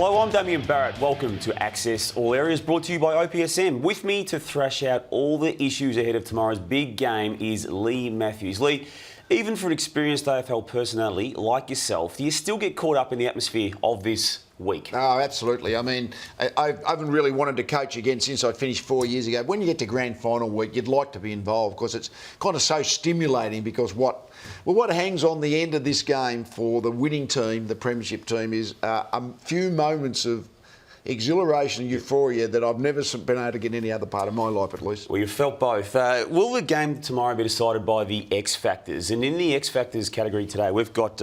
Hello, I'm Damien Barrett. Welcome to Access All Areas, brought to you by OPSM. With me to thrash out all the issues ahead of tomorrow's big game is Lee Matthews. Lee, even for an experienced AFL personality like yourself, do you still get caught up in the atmosphere of this week? Oh, absolutely. I mean, I haven't really wanted to coach again since I finished 4 years ago. When you get to grand final week, you'd like to be involved because it's kind of so stimulating because what hangs on the end of this game for the winning team, the premiership team, is a few moments of exhilaration and euphoria that I've never been able to get in any other part of my life, at least. Well, you've felt both. Will the game tomorrow be decided by the X Factors? And in the X Factors category today, we've got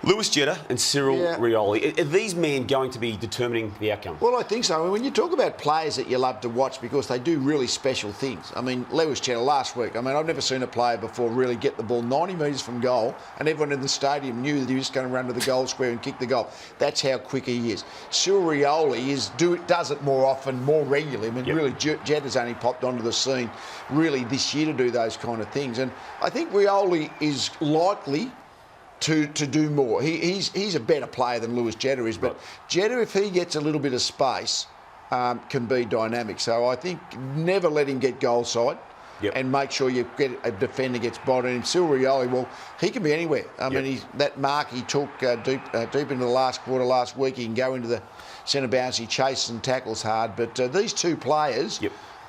Lewis Jetta and Cyril Rioli. Are these men going to be determining the outcome? Well, I think so. I mean, when you talk about players that you love to watch because they do really special things. I mean, Lewis Jetta last week, I've never seen a player before really get the ball 90 metres from goal and everyone in the stadium knew that he was going to run to the goal square and kick the goal. That's how quick he is. Cyril Rioli does it more often, more regularly. I mean, really, Jetta's only popped onto the scene really this year to do those kind of things. And I think Rioli is likely to do more. He's a better player than Lewis Jetta is, but Jetta, if he gets a little bit of space, can be dynamic. So I think never let him get goal side. And make sure you get a defender gets bodied. And Cyril Rioli, well, he can be anywhere. I mean, that mark he took deep into the last quarter last week, he can go into the centre bounce, he chases and tackles hard. But these two players,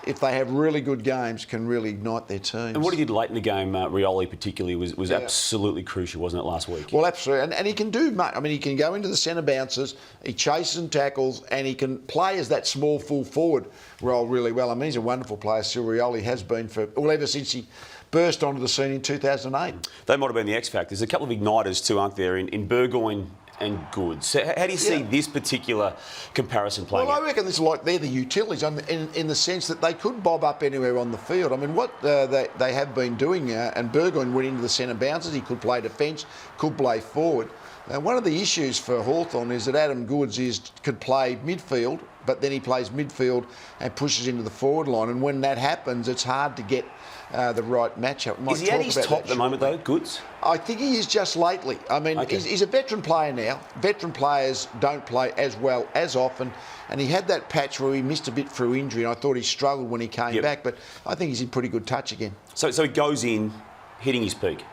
if they have really good games, can really ignite their teams. And what he did late in the game, Rioli particularly, was absolutely crucial, wasn't it, last week? Well, absolutely. And he can do much. I mean, he can go into the centre bounces, he chases and tackles, and he can play as that small full forward role really well. I mean, he's a wonderful player. Cyril Rioli has been ever since he burst onto the scene in 2008. They might have been the X Factors. There's a couple of igniters too, aren't there, in Burgoyne and Goods. So how do you see this particular comparison playing out? I reckon they're the utilities in the sense that they could bob up anywhere on the field. I mean, what they have been doing, and Burgoyne went into the centre bounces, he could play defence, could play forward. One of the issues for Hawthorn is that Adam Goods could play midfield, but then he plays midfield and pushes into the forward line. And when that happens, it's hard to get the right matchup. Is he at his top at the moment, though, Goods? I think he is just lately. I mean, he's a veteran player now. Veteran players don't play as well as often. And he had that patch where he missed a bit through injury, and I thought he struggled when he came back. But I think he's in pretty good touch again. So he goes in hitting his peak?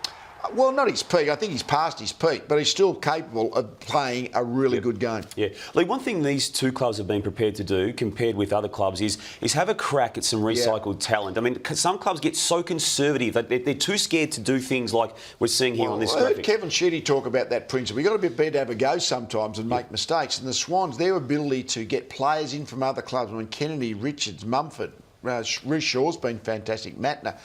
Well, not his peak. I think he's past his peak, but he's still capable of playing a really good game. Yeah. Lee, one thing these two clubs have been prepared to do, compared with other clubs, is have a crack at some recycled talent. I mean, some clubs get so conservative that they're too scared to do things like we're seeing here on this graphic. I heard Kevin Sheedy talk about that principle. You've got to be prepared to have a go sometimes and make mistakes. And the Swans, their ability to get players in from other clubs, I mean, Kennedy, Richards, Mumford, Reece Shaw's been fantastic. Matner,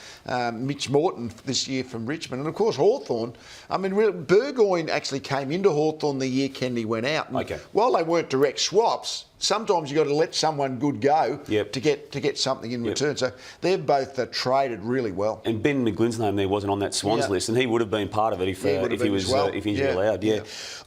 Mitch Morton this year from Richmond. And, of course, Hawthorn. I mean, Burgoyne actually came into Hawthorn the year Kennedy went out. And while they weren't direct swaps, sometimes you've got to let someone good go to get something in return. So they've both traded really well. And Ben McGlynn's name there wasn't on that Swans list, and he would have been part of it if he was allowed.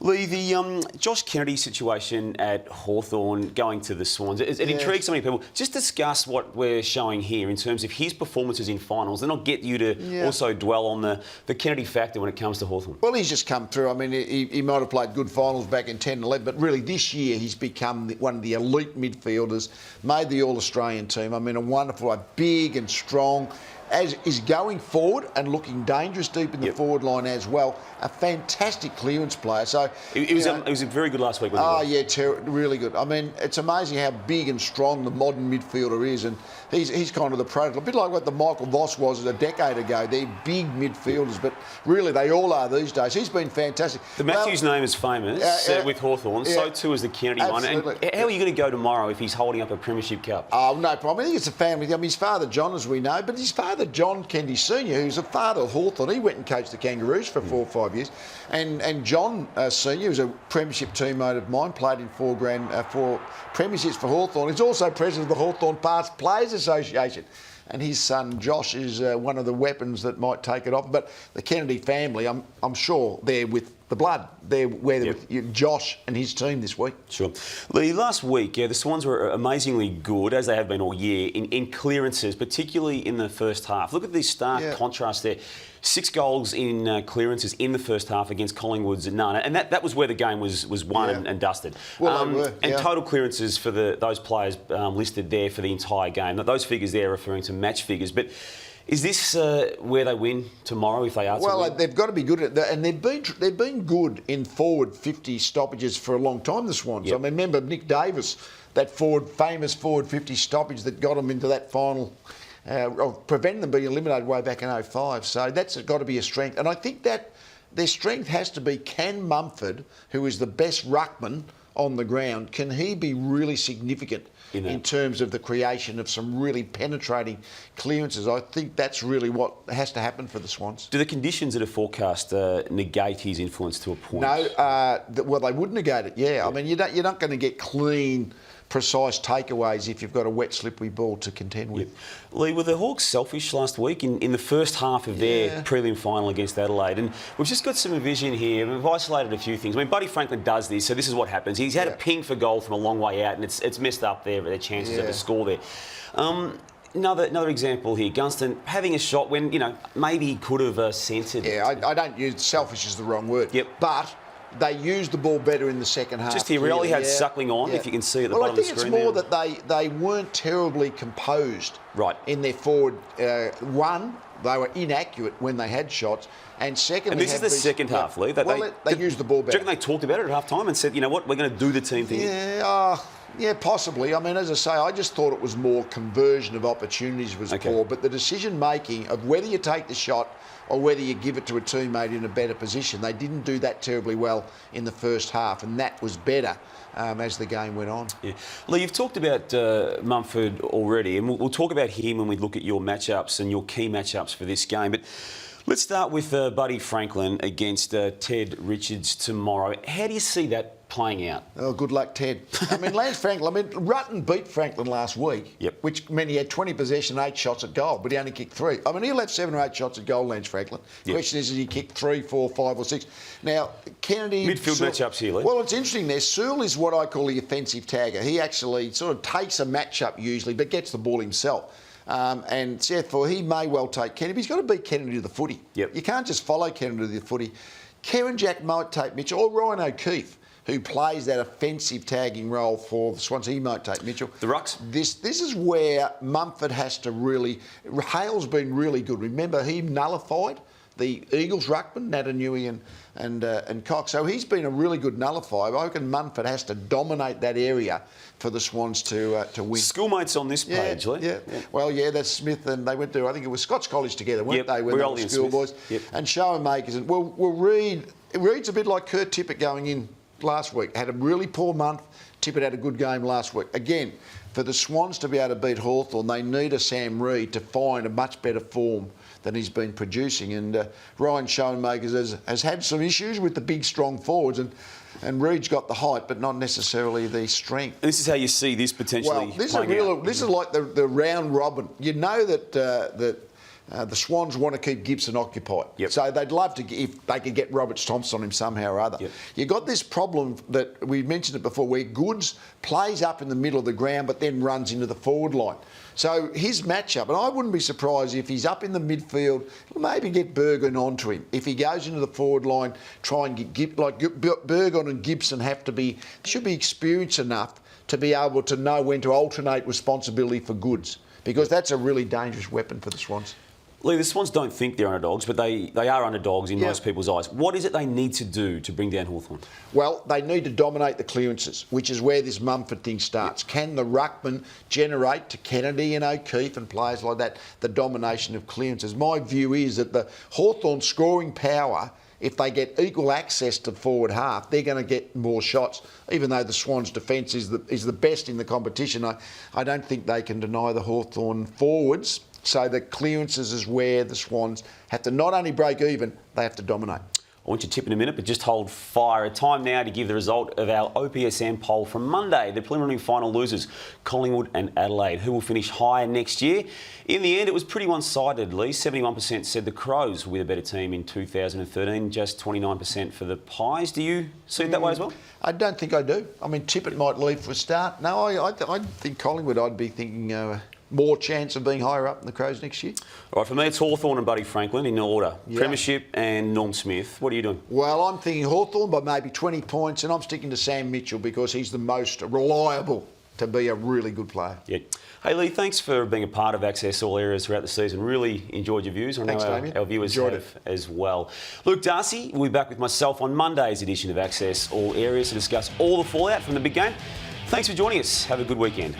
Lee, the Josh Kennedy situation at Hawthorn going to the Swans, it intrigues so many people. Just discuss what we're showing here in terms of his performances in finals, and I'll get you to also dwell on the Kennedy factor when it comes to Hawthorn. Well, he's just come through. I mean, he might have played good finals back in 10 and 11, but really this year he's become one of the elite midfielders, made the All-Australian team. I mean, a big and strong, as is going forward and looking dangerous deep in the forward line as well. A fantastic clearance player. So it was very good last week. Really good. I mean, it's amazing how big and strong the modern midfielder is, and he's kind of the prototype, a bit like what the Michael Voss was a decade ago. They're big midfielders, but really they all are these days. He's been fantastic. The Matthews name is famous with Hawthorn. So too is the Kennedy one. And how are you going to go tomorrow if he's holding up a premiership cup? Oh, no problem. I think it's a family. I mean, his father John, as we know, but his father John Kennedy Senior, who's a father of Hawthorn, he went and coached the Kangaroos for 4 or 5 years, and John Senior, who's a premiership teammate of mine, played in 4 premierships for Hawthorn. He's also president of the Hawthorn Past Players Association. And his son Josh is one of the weapons that might take it off. But the Kennedy family, I'm sure they're with the blood. They're where they're with Josh and his team this week. Sure. Lee, last week, the Swans were amazingly good, as they have been all year, in clearances, particularly in the first half. Look at the stark contrast there. 6 goals in clearances in the first half against Collingwood's none. And that was where the game was won and dusted. Well, they were, and total clearances for those players listed there for the entire game. Those figures there are referring to match figures. But is this where they win tomorrow if they are to win? Well, they've got to be good at that. And they've been good in forward 50 stoppages for a long time, the Swans. I mean, remember Nick Davis, that famous forward 50 stoppage that got them into that final... preventing them being eliminated way back in 2005. So that's got to be a strength. And I think that their strength has to be, can Mumford, who is the best ruckman on the ground, can he be really significant in terms of the creation of some really penetrating clearances? I think that's really what has to happen for the Swans. Do the conditions that are forecast negate his influence to a point? No, well, they would negate it, I mean, you're not going to get clean, precise takeaways if you've got a wet, slippery ball to contend with. Lee, were the Hawks selfish last week in the first half of their prelim final against Adelaide? And we've just got some vision here. We've isolated a few things. I mean, Buddy Franklin does this, so this is what happens. He's had a ping for goal from a long way out, and it's messed up their chances of a score there. Another example here, Gunston having a shot when, maybe he could have centred. I don't use selfish is the wrong word. But they used the ball better in the second half. Just here, we only had suckling on, if you can see at the bottom of the screen. I think it's more that they weren't terribly composed in their forward. One, they were inaccurate when they had shots, and secondly... And this is the second half, Lee. They used the ball better. Do you reckon they talked about it at half-time and said, you know what, we're going to do the team thing? Yeah, possibly. I mean, as I say, I just thought it was more conversion of opportunities was poor, but the decision-making of whether you take the shot or whether you give it to a teammate in a better position, they didn't do that terribly well in the first half, and that was better as the game went on. Lee, you've talked about Mumford already, and we'll talk about him when we look at your matchups and your key matchups for this game. But let's start with Buddy Franklin against Ted Richards tomorrow. How do you see that playing out? Oh, good luck, Ted. I mean, Rutten beat Franklin last week, which meant he had 20 possession, 8 shots at goal, but he only kicked 3. I mean, he'll have 7 or 8 shots at goal, Lance Franklin. The question is he kicked 3, 4, 5 or 6? Now, Kennedy... Midfield matchups here, Lee. Well, it's interesting there. Sewell is what I call the offensive tagger. He actually sort of takes a matchup usually, but gets the ball himself. And therefore, he may well take Kennedy, but he's got to beat Kennedy to the footy. You can't just follow Kennedy to the footy. Kieran Jack might take Mitchell, or Ryan O'Keefe, who plays that offensive tagging role for the Swans. He might take Mitchell. The rucks? This is where Mumford has to really... Hale's been really good. Remember, he nullified the Eagles ruckman, Natanui and Cox. So he's been a really good nullifier. I reckon Mumford has to dominate that area for the Swans to win. Schoolmates on this page, Lee. Well, that's Smith, and they went to, I think it was Scots College together, weren't they, when they were schoolboys? And Showenmakers. And, well, Reed's a bit like Kurt Tippett going in last week. Had a really poor month. Tippett had a good game last week. Again, for the Swans to be able to beat Hawthorn, they need a Sam Reed to find a much better form than he's been producing. And Ryan Schoenmakers has had some issues with the big, strong forwards, and Reed's got the height, but not necessarily the strength. And this is how you see this potentially this is like the round robin. You know that the Swans want to keep Gibson occupied. So they'd love to, if they could get Roberts Thompson on him somehow or other. You've got this problem that we mentioned it before, where Goods plays up in the middle of the ground but then runs into the forward line. So his matchup, and I wouldn't be surprised if he's up in the midfield, maybe get Bergen onto him. If he goes into the forward line, try and get Bergen and Gibson should be experienced enough to be able to know when to alternate responsibility for Goods, because that's a really dangerous weapon for the Swans. Lee, the Swans don't think they're underdogs, but they are underdogs in most people's eyes. What is it they need to do to bring down Hawthorn? Well, they need to dominate the clearances, which is where this Mumford thing starts. Can the ruckman generate to Kennedy and O'Keefe and players like that the domination of clearances? My view is that the Hawthorn scoring power, if they get equal access to forward half, they're going to get more shots. Even though the Swans' defence is the best in the competition, I don't think they can deny the Hawthorn forwards. So the clearances is where the Swans have to not only break even, they have to dominate. I want your tip in a minute, but just hold fire. Time now to give the result of our OPSM poll from Monday. The preliminary final losers, Collingwood and Adelaide. Who will finish higher next year? In the end, it was pretty one-sided, Lee. 71% said the Crows were the better team in 2013, just 29% for the Pies. Do you see it that way as well? I don't think I do. I mean, Tippett might leave for a start. No, I think Collingwood, I'd be thinking more chance of being higher up than the Crows next year. All right, for me, it's Hawthorn and Buddy Franklin in order. Yeah. Premiership and Norm Smith. What are you doing? Well, I'm thinking Hawthorn by maybe 20 points, and I'm sticking to Sam Mitchell because he's the most reliable to be a really good player. Yeah. Hey, Lee, thanks for being a part of Access All Areas throughout the season. Really enjoyed your views. I know our viewers have as well. Luke Darcy will be back with myself on Monday's edition of Access All Areas to discuss all the fallout from the big game. Thanks for joining us. Have a good weekend.